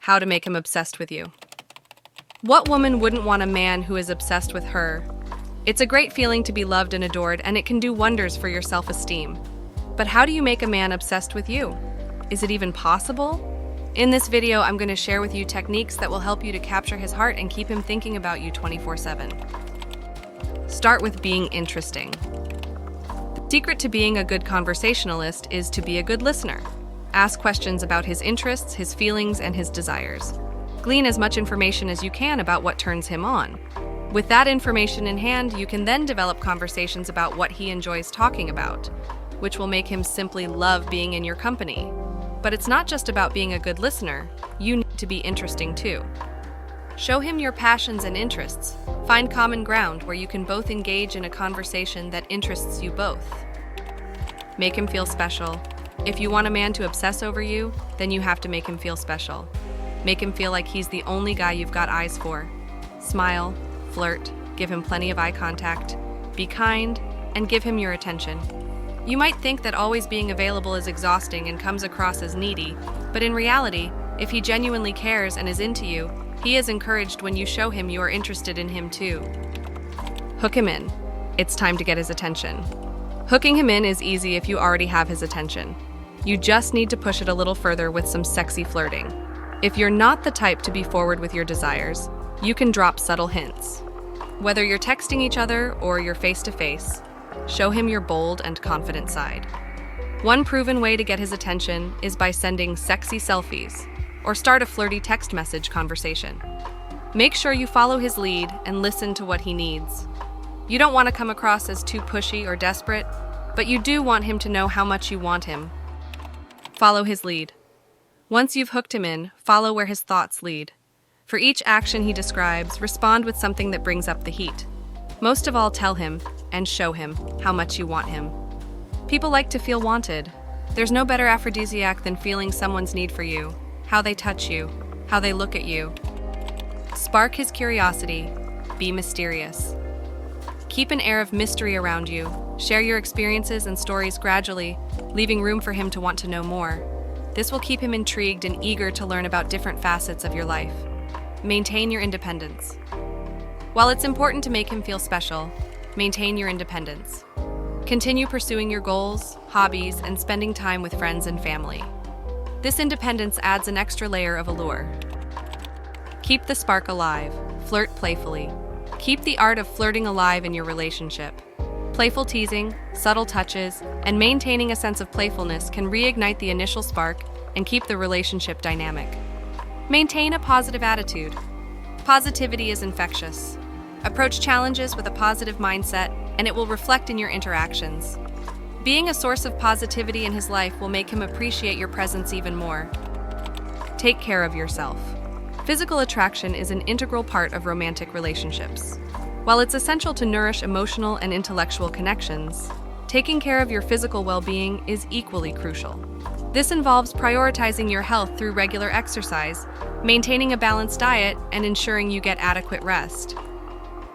How to make him obsessed with you. What woman wouldn't want a man who is obsessed with her? It's a great feeling to be loved and adored, and it can do wonders for your self-esteem. But how do you make a man obsessed with you? Is it even possible? In this video, I'm going to share with you techniques that will help you to capture his heart and keep him thinking about you 24/7. Start with being interesting. The secret to being a good conversationalist is to be a good listener. Ask questions about his interests, his feelings, and his desires. Glean as much information as you can about what turns him on. With that information in hand, you can then develop conversations about what he enjoys talking about, which will make him simply love being in your company. But it's not just about being a good listener, you need to be interesting too. Show him your passions and interests. Find common ground where you can both engage in a conversation that interests you both. Make him feel special. If you want a man to obsess over you, then you have to make him feel special. Make him feel like he's the only guy you've got eyes for. Smile, flirt, give him plenty of eye contact, be kind, and give him your attention. You might think that always being available is exhausting and comes across as needy, but in reality, if he genuinely cares and is into you, he is encouraged when you show him you are interested in him too. Hook him in. It's time to get his attention. Hooking him in is easy if you already have his attention. You just need to push it a little further with some sexy flirting. If you're not the type to be forward with your desires, you can drop subtle hints. Whether you're texting each other or you're face-to-face, show him your bold and confident side. One proven way to get his attention is by sending sexy selfies or start a flirty text message conversation. Make sure you follow his lead and listen to what he needs. You don't want to come across as too pushy or desperate, but you do want him to know how much you want him. Follow his lead. Once you've hooked him in, follow where his thoughts lead. For each action he describes, respond with something that brings up the heat. Most of all, tell him and show him how much you want him. People like to feel wanted. There's no better aphrodisiac than feeling someone's need for you, how they touch you, how they look at you. Spark his curiosity. Be mysterious. Keep an air of mystery around you. Share your experiences and stories gradually, leaving room for him to want to know more. This will keep him intrigued and eager to learn about different facets of your life. Maintain your independence. While it's important to make him feel special, maintain your independence. Continue pursuing your goals, hobbies, and spending time with friends and family. This independence adds an extra layer of allure. Keep the spark alive. Flirt playfully. Keep the art of flirting alive in your relationship. Playful teasing, subtle touches, and maintaining a sense of playfulness can reignite the initial spark and keep the relationship dynamic. Maintain a positive attitude. Positivity is infectious. Approach challenges with a positive mindset, and it will reflect in your interactions. Being a source of positivity in his life will make him appreciate your presence even more. Take care of yourself. Physical attraction is an integral part of romantic relationships. While it's essential to nourish emotional and intellectual connections, taking care of your physical well-being is equally crucial. This involves prioritizing your health through regular exercise, maintaining a balanced diet, and ensuring you get adequate rest.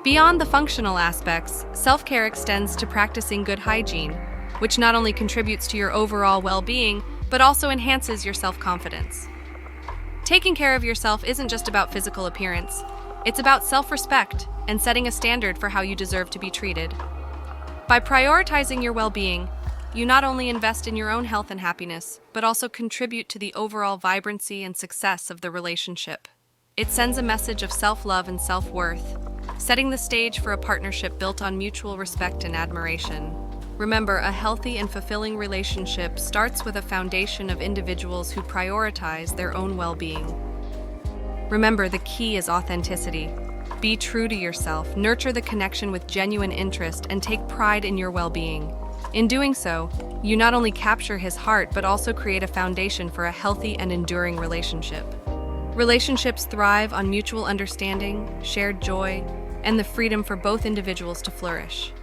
Beyond the functional aspects, self-care extends to practicing good hygiene, which not only contributes to your overall well-being, but also enhances your self-confidence. Taking care of yourself isn't just about physical appearance. It's about self-respect and setting a standard for how you deserve to be treated. By prioritizing your well-being, you not only invest in your own health and happiness, but also contribute to the overall vibrancy and success of the relationship. It sends a message of self-love and self-worth, setting the stage for a partnership built on mutual respect and admiration. Remember, a healthy and fulfilling relationship starts with a foundation of individuals who prioritize their own well-being. Remember, the key is authenticity. Be true to yourself, nurture the connection with genuine interest, and take pride in your well-being. In doing so, you not only capture his heart, but also create a foundation for a healthy and enduring relationship. Relationships thrive on mutual understanding, shared joy, and the freedom for both individuals to flourish.